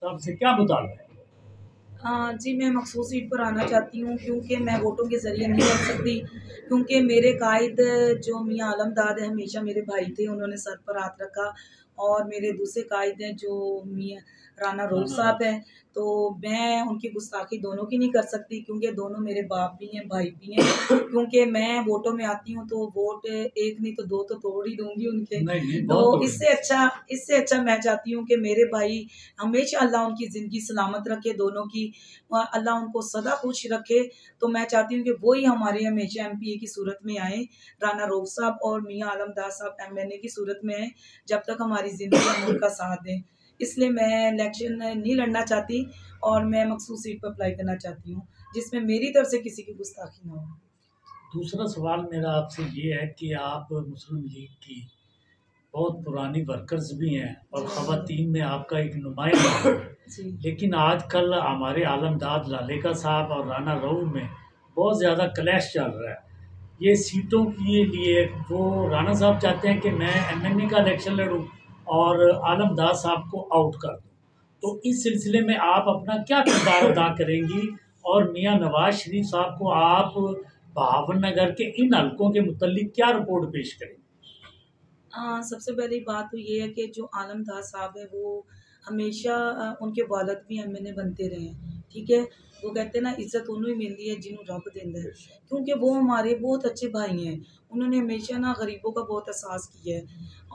तो आपसे क्या मुतालबा है? जी, मैं मखसूस सीट पर आना चाहती हूँ क्योंकि मैं वोटों के ज़रिए नहीं लड़ सकती, क्योंकि मेरे कायद जो मियाँ आलमदाद हैं, हमेशा मेरे भाई थे, उन्होंने सर पर हाथ रखा। और मेरे दूसरे कायद हैं जो मियाँ राना रऊफ़ राना साहब रऊफ़। हैं, तो मैं उनकी गुस्ताखी दोनों की नहीं कर सकती क्योंकि दोनों मेरे बाप भी हैं, भाई भी हैं। क्योंकि मैं वोटों में आती हूँ तो वोट 1 नहीं तो 2 तो तोड़ ही दूँगी उनके। नहीं, नहीं, तो बहुत तोड़ेंगे। इससे अच्छा मैं चाहती हूँ कि मेरे भाई हमेशा अल्लाह उनकी ज़िंदगी सलामत रखे दोनों की, अल्लाह उनको सदा खुश रखे। तो मैं चाहती हूँ कि वो ही हमारे हमेशा एमपीए की सूरत में आएँ, राना रऊफ़ साहब और मियाँ आलमदार साहब एमएनए की सूरत में आएँ, जब तक हमारी ज़िंदगी हम उनका साथ दें। इसलिए मैं इलेक्शन नहीं लड़ना चाहती और मैं मखसूस सीट पर अप्लाई करना चाहती हूँ, जिसमें मेरी तरफ से किसी की गुस्ताखी ना हो। दूसरा सवाल मेरा आपसे ये है कि आप मुस्लिम लीग की बहुत पुरानी वर्कर्स भी हैं और जी, ख़वातीन में आपका एक नुमाइंदा है। जी। लेकिन आजकल हमारे आलमदाद लालेका साहब और राना रऊफ़ में बहुत ज़्यादा क्लैश चल रहा है। ये सीटों के लिए वो राना साहब चाहते हैं कि मैं एमएनए का इलेक्शन लड़ूँ और आलमदाद साहब को आउट कर दूँ। तो इस सिलसिले में आप अपना क्या किरदार अदा करेंगी और मियाँ नवाज़ शरीफ साहब को आप बहावलनगर के इन हलकों के मुतल्लिक क्या रिपोर्ट पेश करेंगी? सबसे पहली बात तो ये है कि जो आलमदार साहब हैं वो हमेशा उनके वालिद भी एमएनए बनते रहे हैं, ठीक है? वो कहते हैं ना इज़्ज़त उन्हें ही मिलदी है जिन्हों रब देंदा है, क्योंकि वो हमारे बहुत अच्छे भाई हैं। उन्होंने हमेशा ना गरीबों का बहुत एहसास किया है।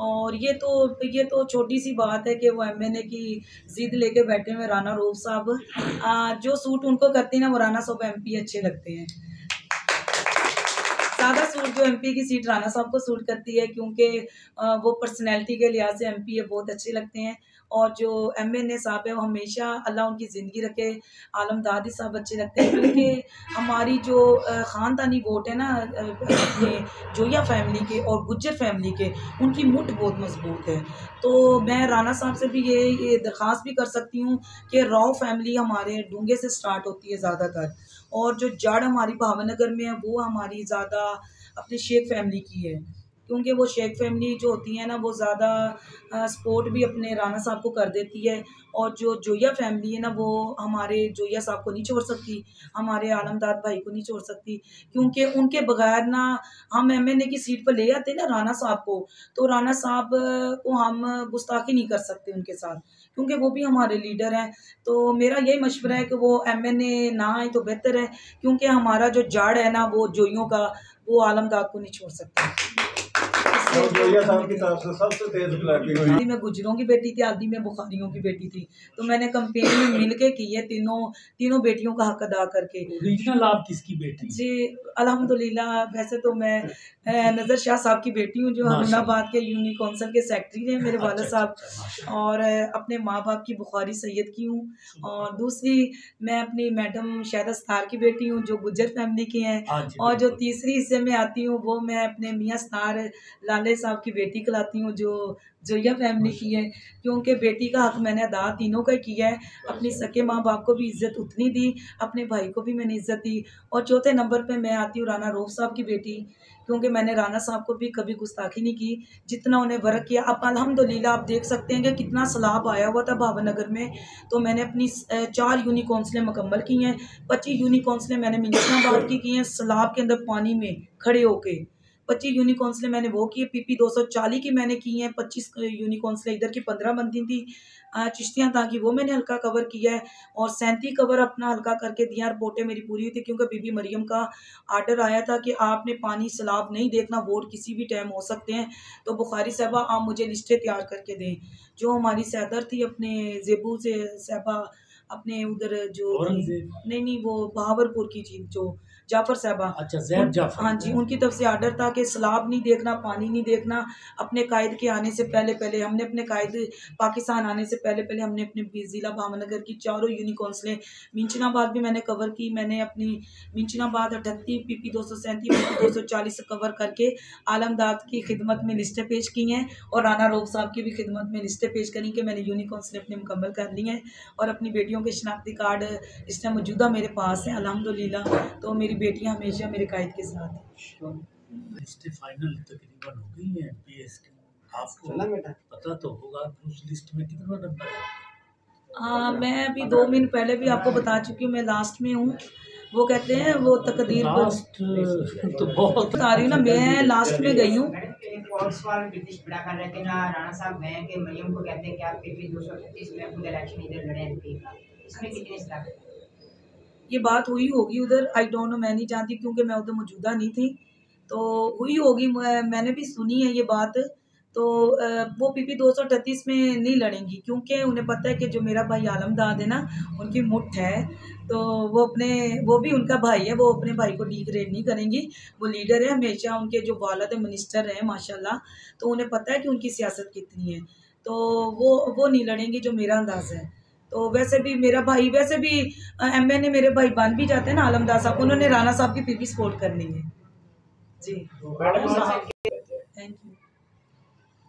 और ये तो छोटी-सी बात है कि वो एमएनए की ज़िद लेके बैठे हुए हैं राना रऊफ़ साहब। जो सूट उनको करती हैं ना वो राना साहब एमपी अच्छे लगते हैं। सादा सूट जो एमपी की सीट राना साहब को सूट करती है क्योंकि वो पर्सनैलिटी के लिहाज़ से एमपी है बहुत अच्छे लगते हैं। और जो एमएनए साहब है वो हमेशा अल्लाह उनकी ज़िंदगी रखे, आलमदादी साहब अच्छे लगते हैं क्योंकि हमारी जो ख़ानदानी वोट है ना अपने जोया फैमिली के और गुज्जर फैमिली के, उनकी मुठ बहुत मज़बूत है। तो मैं राना साहब से भी ये दरख़्वास्त भी कर सकती हूँ कि राव फैमिली हमारे डूंगे से स्टार्ट होती है ज़्यादातर, और जो जड़ हमारी भावनगर में है वो हमारी ज़्यादा अपनी शेख फैमिली की है। क्योंकि वो शेख फैमिली जो होती है ना वो ज़्यादा सपोर्ट भी अपने राना साहब को कर देती है। और जो जोया फैमिली है ना वो हमारे जोया साहब को नहीं छोड़ सकती, हमारे आलमदार भाई को नहीं छोड़ सकती, क्योंकि उनके बगैर ना हम एमएनए की सीट पर ले आते ना राना साहब को, तो राना साहब को हम गुस्ताखी नहीं कर सकते उनके साथ, क्योंकि वो भी हमारे लीडर हैं। तो मेरा यही मशवरा है कि वो एमएनए ना आए तो बेहतर है, क्योंकि हमारा जो जड़ है ना वो जोइयों का, वो आलमदाद को नहीं छोड़ सकता। और जोया साहब की तरफ से सबसे तेज फ्लैगी हुई। आधी मैं गुजरों की बेटी थी, आधी मैं बुखारियों की बेटी थी। तो मैंने कैंपेन में मिल के की है तीनों बेटियों का हक अदा करके। ओरिजिनल आप किसकी बेटी हैं? जी, अल्हम्दुलिल्लाह वैसे तो मैं नज़र शाह साहब की बेटी हूँ, जो माशाल्लाह। हरुणाबाद के यूनी कौंसिल के सेक्रेटरी हैं मेरे अच्छा, वालिद अच्छा, साहब। अच्छा, माशाल्लाह। और अपने माँ-बाप की बुखारी सैयद की हूँ। और दूसरी मैं अपनी मैडम शाहिदा सत्तार की बेटी हूँ, जो गुज्जर फैमिली की हैं। हाँ जी, और जो बिल्कुल। तीसरी हिस्से में आती हूँ, वो मैं अपने मियाँ सत्तार लाले साहब की बेटी कहलाती हूँ, जो जोइया फैमिली की है। क्योंकि बेटी का हक मैंने अदा तीनों का किया है, अपने सगे माँ-बाप को भी इज़्ज़त उतनी दी, अपने भाई को भी मैंने इज़्ज़त दी। और चौथे नंबर पे मैं आती हूँ राना रऊफ़ साहब की बेटी, क्योंकि मैंने राना साहब को भी कभी गुस्ताखी नहीं की, जितना उन्हें वर्क किया। अब अल्हम्दुलिल्लाह आप देख सकते हैं कि कितना सैलाब आया हुआ था भावनगर में, तो मैंने अपनी 4 यूनी काउंसिलें मुकम्मल की हैं, 25 यूनी काउंसिलें मैंने मिंजनाबाद की हैं, सैलाब के अंदर पानी में खड़े होके। 25 यूनी काउंसिलें मैंने वो की है, पीपी 240 की मैंने की हैं, 25 यूनी काउंसिलें इधर की 15 बनती थी। चिश्तियाँ ताकि वो मैंने हल्का कवर किया है, और 37 कवर अपना हल्का करके दिया। रिपोर्टें मेरी पूरी हुई थी, क्योंकि बीबी मरियम का आर्डर आया था कि आपने पानी सैलाब नहीं देखना, वोट किसी भी टाइम हो सकते हैं। तो बुखारी साहबा आप मुझे लिस्टें तैयार करके दें। जो हमारी सैदर थी अपने ज़ेबू से साहबा, अपने उधर जो थी, औरंगज़ेब। नहीं वो बहावलपुर की थी, जो जाफ़र साहबा, अच्छा, ज़ैब हाँ जाफ़र। जी, उनकी तरफ से आर्डर था कि सैलाब नहीं देखना, पानी नहीं देखना। अपने कायद के आने से पहले-पहले हमने अपने कायद पाकिस्तान आने से पहले-पहले हमने अपने ज़िला भावनगर की चारों यूनी काउंसिलें, मिंचनाबाद भी मैंने कवर की। मैंने अपनी मिंचनाबाद 38, पीपी 237, पीपी 240 कवर करके आलमदाद की खिदमत में लिस्टें पेश की हैं, और राना रऊफ़ साहब की भी खिदमत में लिस्टें पेश करी कि मैंने यूनी काउंसिलें अपनी मुकम्मल कर ली हैं, और अपनी बेटियों के शनाख्ती कार्ड इस टाइम मौजूदा मेरे पास हैं अल्हम्दुलिल्लाह। तो मेरी बेटियाँ हमेशा मेरे कायद के साथ हैं। लिस्टें फाइनल तकरीबन हो गई हैं एमपीएस की। आपको चला बेटा। पता तो होगा कि उस लिस्ट में कितना नंबर है? हाँ, मैं अभी 2 मिनट पहले भी आपको बता चुकी हूँ, मैं लास्ट में हूँ। वो कहते हैं वो तकदीर को लास्ट तो बहुत बता रही हूँ ना, मैं लास्ट में गई हूँ। मैडम एक और सवाल ब्रिटिश बड़ा कर रहे थे ना, राणा साहब गए कि मरियम को कहते हैं कि आप PP 236 में खुद इलेक्शन इधर लड़े MP का, इसमें कितनी सलाह? ये बात हुई होगी उधर, आई डोंट नो, मैं नहीं जानती क्योंकि मैं उधर मौजूदा नहीं थी। तो हुई होगी, मैंने भी सुनी है ये बात। तो वो PP 238 में नहीं लड़ेंगी क्योंकि उन्हें पता है कि जो मेरा भाई आलमदाद है ना, उनकी मुठ है। तो वो भी उनका भाई है, वो अपने भाई को डिग्रेड नहीं करेंगी। वो लीडर है, हमेशा उनके जो वालिद मिनिस्टर हैं माशाल्लाह, तो उन्हें पता है कि उनकी सियासत कितनी है। तो वो नहीं लड़ेंगी, जो मेरा अंदाज़ा है। तो वैसे भी मेरा भाई, वैसे भी MNA मेरे भाई बन भी जाते हैं ना, आलमदार साहब, उन्होंने राणा साहब की PP सपोर्ट करनी है जी। Thank you.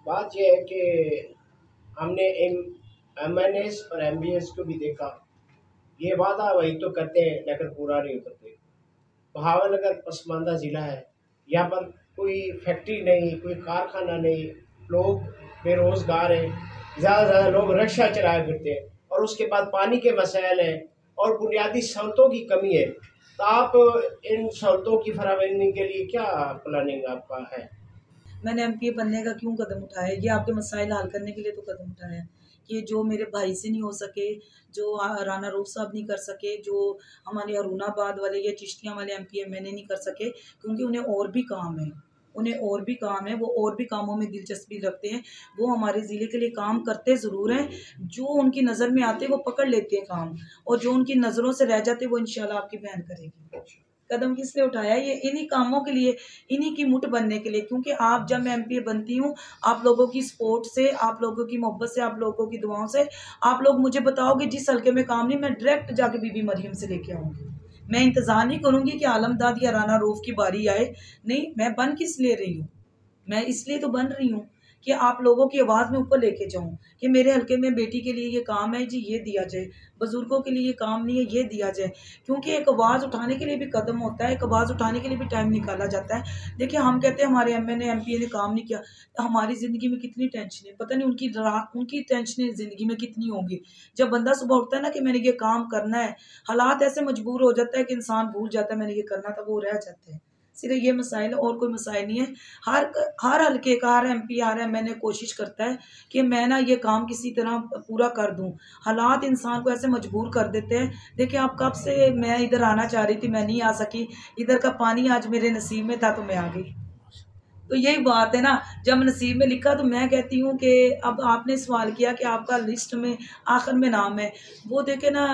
बात यह है कि हमने MNAs और MBS को भी देखा, ये वादा वही तो करते हैं लेकिन पूरा नहीं उतरते। बहावलनगर पसमानदा ज़िला है, यहाँ पर कोई फैक्ट्री नहीं, कोई कारखाना नहीं, लोग बेरोज़गार हैं, ज़्यादा से ज़्यादा लोग रिक्शा चलाया करते हैं, और उसके बाद पानी के मसाइल हैं और बुनियादी सहूलतों की कमी है। तो आप इन सहूलतों की फराहमी के लिए क्या प्लानिंग आपका है? मैंने MPA बनने का क्यों कदम उठाया, ये आपके मसाइल हल करने के लिए तो कदम उठाया कि जो मेरे भाई से नहीं हो सके, जो राना रऊफ साहब नहीं कर सके, जो हमारे हरूनाबाद वाले या चिश्तियाँ वाले MPA MNA नहीं कर सके, क्योंकि उन्हें और भी काम है, वो और भी कामों में दिलचस्पी रखते हैं। वो हमारे ज़िले के लिए काम करते ज़रूर हैं, जो उनकी नज़र में आते हैं वो पकड़ लेते हैं काम, और जो उनकी नज़रों से रह जाते हैं वो इंशाल्लाह आपकी बहन करेगी। कदम किस लिए उठाया, ये इन्हीं कामों के लिए, इन्हीं की मुठ बनने के लिए। क्योंकि आप, जब मैं MPA बनती हूँ, आप लोगों की सपोर्ट से, आप लोगों की मोहब्बत से, आप लोगों की दुआओं से, आप लोग मुझे बताओगे जिस हल्के में काम नहीं, मैं डायरेक्ट जाके बीबी मरियम से लेके आऊँगी। मैं इंतज़ार नहीं करूँगी कि आलमदाद या राना रऊफ की बारी आए। नहीं, मैं बन किस लिए रही हूँ, मैं इसलिए तो बन रही हूँ कि आप लोगों की आवाज़ में ऊपर लेके जाऊँ, कि मेरे हल्के में बेटी के लिए ये काम है जी, ये दिया जाए, बुजुर्गों के लिए ये काम नहीं है, ये दिया जाए। क्योंकि एक आवाज़ उठाने के लिए भी कदम होता है, एक आवाज़ उठाने के लिए भी टाइम निकाला जाता है। देखिए, हम कहते हैं हमारे MNA MPA ने काम नहीं किया, हमारी ज़िंदगी में कितनी टेंशन है, पता नहीं उनकी टेंशनें ज़िंदगी में कितनी होंगी। जब बंदा सुबह उठता है ना कि मैंने ये काम करना है, हालात ऐसे मजबूर हो जाता है कि इंसान भूल जाता है मैंने ये करना था, वो रह जाता है। सिर्फ ये मसाइल, और कोई मसाइल नहीं है। हर हल्के का, हर MP, हर MNA कोशिश करता है कि मैं ना ये काम किसी तरह पूरा कर दूं। हालात इंसान को ऐसे मजबूर कर देते हैं। देखिए, आप कब से मैं इधर आना चाह रही थी, मैं नहीं आ सकी, इधर का पानी आज मेरे नसीब में था तो मैं आ गई। तो यही बात है ना, जब नसीब में लिखा तो मैं कहती हूँ कि अब आपने सवाल किया कि आपका लिस्ट में आखिर में नाम है, वो देखे ना,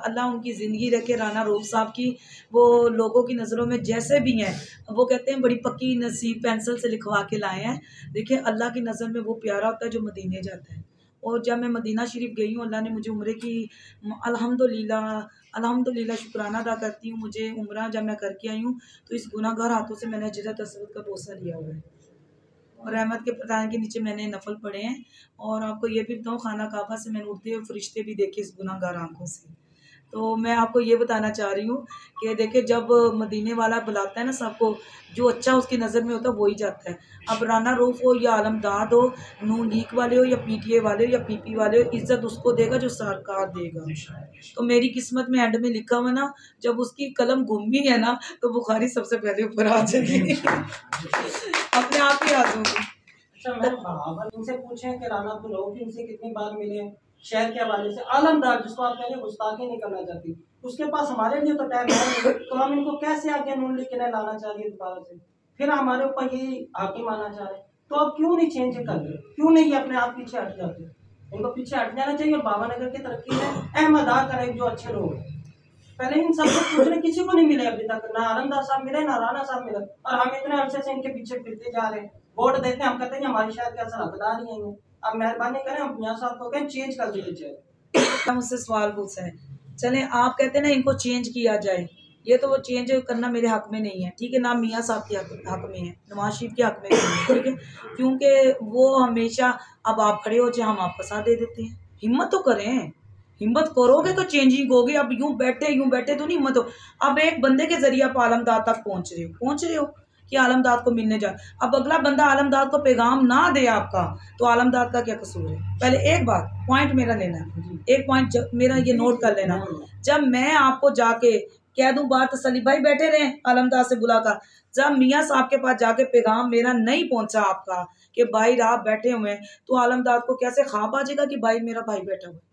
अल्लाह उनकी ज़िंदगी रखे, राना रऊफ साहब की, वो लोगों की नज़रों में जैसे भी हैं, वो कहते हैं बड़ी पक्की नसीब पेंसिल से लिखवा के लाए हैं। देखिए, अल्लाह की नज़र में वो प्यारा होता है जो मदीने जाता है। और जब मैं मदीना शरीफ गई हूँ, अल्लाह ने मुझे उम्रे की, अल्हम्दुलिल्लाह अल्हम्दुलिल्लाह शुक्राना अदा करती हूँ। मुझे उम्रा जब मैं करके आई हूँ, तो इस गुनाहगार हाथों से मैंने हजरत अस्वद का बोसा लिया हुआ है, और रहमत के प्रदान के नीचे मैंने नफल पढ़े हैं। और आपको ये भी बताऊँ, खाना काबा से मैंने उड़ते हुए फरिश्ते भी देखे इस गुनाहगार आँखों से। तो मैं आपको ये बताना चाह रही हूँ कि देखिए, जब मदीने वाला बुलाता है ना सबको, जो अच्छा उसकी नज़र में होता है वो ही जाता है। अब राना रऊफ हो या आलमदाद हो, नून लीग वाले हो या PTA वाले हो या PP वाले हो, इज़्ज़त उसको देगा जो सरकार देगा। तो मेरी किस्मत में एंड में लिखा हुआ ना, जब उसकी कलम घूमी है ना, तो बुखारी सबसे पहले ऊपर आ जाएगी। अपने आप ही आ जाऊंगी। अच्छा मैम, बहावल इनसे पूछें कि राना अब्दुल रऊफ इनसे कितनी बार मिले शहर के हवाले से। आलमदार, जिसको आप कह रहे गुस्ताखी नहीं करना चाहती, उसके पास हमारे लिए तो टाइम है, तो हम इनको कैसे आगे नून लिख के लाना चाह रही है दोबारा से, फिर हमारे ऊपर यही हाकिम आना चाह रहे, तो अब क्यों नहीं चेंज कर रहे, क्यों नहीं अपने आप पीछे हट जाते? इनको पीछे हट जाना चाहिए और बाबानगर की तरक्की में अहम अदा करें जो अच्छे लोग हैं। पहले इन सब पूछने किसी को नहीं मिले अभी तक, ना आलमदार साहब मिले, ना राणा साहब मिले, और हम इतने अरसे से इनके पीछे फिरते जा रहे हैं। वोट देते हैं, हम कहते हैं हमारी शहर के असर हकदार ही हैं। अब मेहरबानी करें, हम मियां साहब को कहें चेंज कर दीजिए। मुझसे सवाल पूछा है, चले आप कहते हैं ना इनको चेंज किया जाए, ये तो वो चेंज करना मेरे हक में नहीं है, ठीक है ना, मियाँ साहब के हक में है, नवाज शरीफ के हक में नहीं है, ठीक है, क्योंकि वो हमेशा, अब आप खड़े हो जाए हम आपका साथ दे देते हैं। हिम्मत तो करें, हिम्मत करोगे तो चेंजिंग होगी। अब यूं बैठे तो नहीं हिम्मत हो। अब एक बंदे के जरिए आप आलमदार तक पहुंच रहे हो, कि आलमदाद को मिलने जाए। अब अगला बंदा आलमदाद को पैगाम ना दे आपका, तो आलमदाद का क्या कसूर है? पहले एक बात पॉइंट मेरा लेना है, एक पॉइंट मेरा ये नोट कर लेना। जब मैं आपको जाके कह दूं बात तसल्ली, भाई बैठे रहे आलमदाद से बुलाकर, जब मियाँ साहब के पास जाके पैगाम मेरा नहीं पहुंचा आपका कि भाई आप बैठे हुए हैं, तो आलमदाद को कैसे ख्वाब आ जाएगा कि भाई मेरा भाई बैठा हुआ है?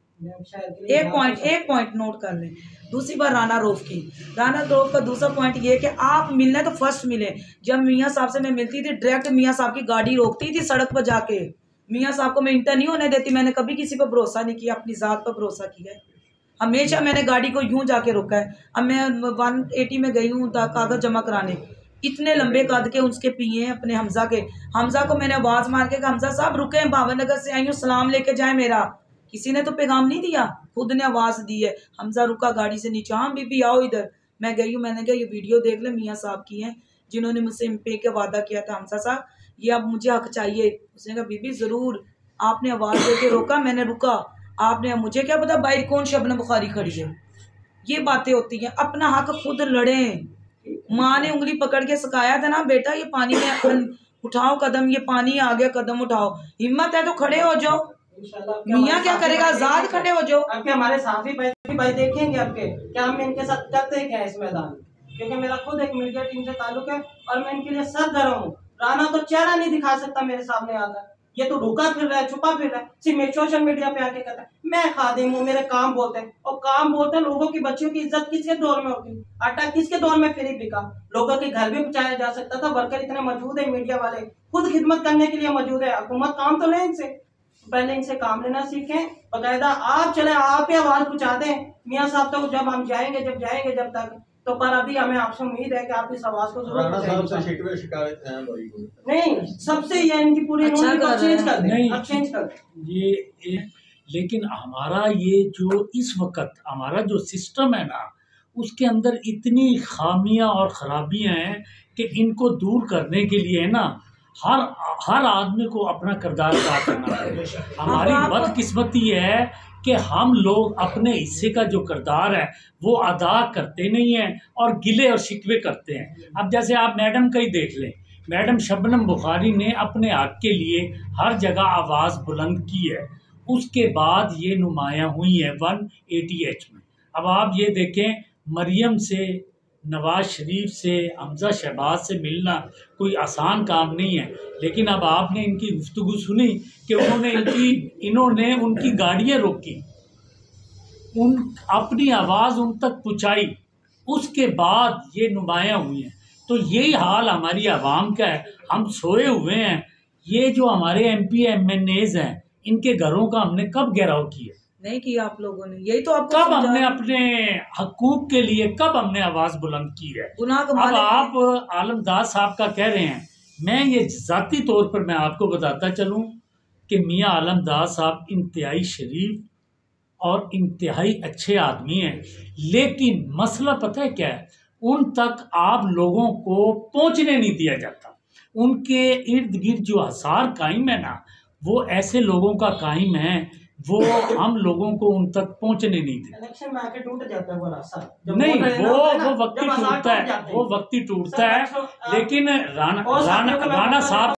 एक पॉइंट नोट कर लें। दूसरी बार राना रऊफ की, राना रऊफ का दूसरा पॉइंट ये कि आप मिलने तो फर्स्ट मिले। जब मियाँ साहब से मैं मिलती थी, डायरेक्ट मियाँ साहब की गाड़ी रोकती थी सड़क पर जाके। मियाँ साहब को मैं इंटर नहीं होने देती, मैंने कभी किसी पर भरोसा नहीं किया, अपनी ज़ात पर भरोसा किया है। हमेशा मैंने गाड़ी को यूं जाके रोका है। अब मैं 180 में गई हूँ कागज़ जमा कराने, इतने लंबे कद के उसके पिए हैं अपने हमजा के। हमजा को मैंने आवाज़ मार के कहा, हमजा साहब रुके, भावनगर से आई हूँ, सलाम लेके जाए मेरा। किसी ने तो पैगाम नहीं दिया, खुद ने आवाज़ दी है। हमजा रुका गाड़ी से नीचे, हाँ बीबी आओ इधर। मैं गई हूँ, मैंने कहा ये वीडियो देख ले, मियाँ साहब की है जिन्होंने मुझसे MP के वादा किया था, हमजा साहब ये अब मुझे हक चाहिए। उसने कहा बीबी ज़रूर, आपने आवाज़ दे के रोका, मैंने रुका, आपने, मुझे क्या पता बाहर कौन शबनम बुखारी खड़ी है। ये बातें होती हैं, अपना हक खुद लड़ें। माँ ने उंगली पकड़ के सिखाया था ना, बेटा ये पानी में उठाओ कदम, ये पानी आ गया, कदम उठाओ, हिम्मत है तो खड़े हो जाओ। मियाँ क्या करेगा, आजाद खड़े हो जाओ। आपके हमारे साथी भाई देखेंगे आपके क्या हम इनके साथ करते क्या इस मैदान में, क्योंकि मेरा खुद एक मीडिया टीम से ताल्लुक है और मैं इनके लिए सर गर्म हूँ। राना तो चेहरा नहीं दिखा सकता मेरे सामने आकर, ये तो रुका फिर रहा है, छुपा फिर रहा है, सिर्फ सोशल मीडिया पे आके कहता है मैं खादिम हूँ, मेरे काम बोलते हैं। और काम बोलते हैं, लोगों की बच्चियों की इज्जत किसके दौर में होती, आटा किसके दौर में फ्री बिका, लोगों के घर भी पहुंचाया जा सकता था। वर्कर इतने मौजूद है, मीडिया वाले खुद खिदमत करने के लिए मौजूद है। हुकूमत काम तो लें इनसे, पहले इनसे काम लेना सीखें, बकायदा आप चले, आप ही आवाज पहुंचा दें मियाँ साहब तक जब हम जाएंगे, जब तक तो। पर अभी हमें आपसे उम्मीद है कि आप इस आवाज को जरूर शिकायत है नहीं, सबसे ये इनकी पूरी चेंज कर दें, अब चेंज कर दें ये। लेकिन हमारा ये जो इस वक्त हमारा जो सिस्टम है ना, उसके अंदर इतनी खामियां और खराबियां हैं कि इनको दूर करने के लिए ना हर आदमी को अपना किरदार अदा करना है। हमारी बदकिस्मती है कि हम लोग अपने हिस्से का जो किरदार है वो अदा करते नहीं हैं और गिले और शिकवे करते हैं। अब जैसे आप मैडम का ही देख लें, मैडम शबनम बुखारी ने अपने हक के लिए हर जगह आवाज़ बुलंद की है, उसके बाद ये नुमायाँ हुई हैं 180H में। अब आप ये देखें, मरियम से, नवाज शरीफ से, हमजा शहबाज से मिलना कोई आसान काम नहीं है। लेकिन अब आपने इनकी गुफ्तगू सुनी कि इन्होंने उनकी गाड़ियाँ रोकी, अपनी आवाज़ उन तक पहुँचाई, उसके बाद ये नुमायाँ हुई हैं। तो यही हाल हमारी आवाम का है, हम सोए हुए हैं। ये जो हमारे MP MNAs हैं, इनके घरों का हमने कब घेराव किया? नहीं किया आप लोगों ने, यही तो आपको कब हमने अपने हकूक के लिए कब हमने आवाज़ बुलंद की है? अब आप आलमदाद साहब का कह रहे हैं, मैं ये ज़ाती तौर पर मैं आपको बताता चलूँ कि मियाँ आलमदाद साहब इंतहाई शरीफ और इंतहाई अच्छे आदमी हैं। लेकिन मसला पता है क्या है, उन तक आप लोगों को पहुँचने नहीं दिया जाता। उनके इर्द गिर्द जो हसार कायम है ना, वो ऐसे लोगों का कायम है, वो हम लोगों को उन तक पहुंचने नहीं देते। इलेक्शन में आके टूट जाता है वो रास्ता, नहीं वो वक्ती टूटता है, वो वक्ती टूटता है। लेकिन राणा साहब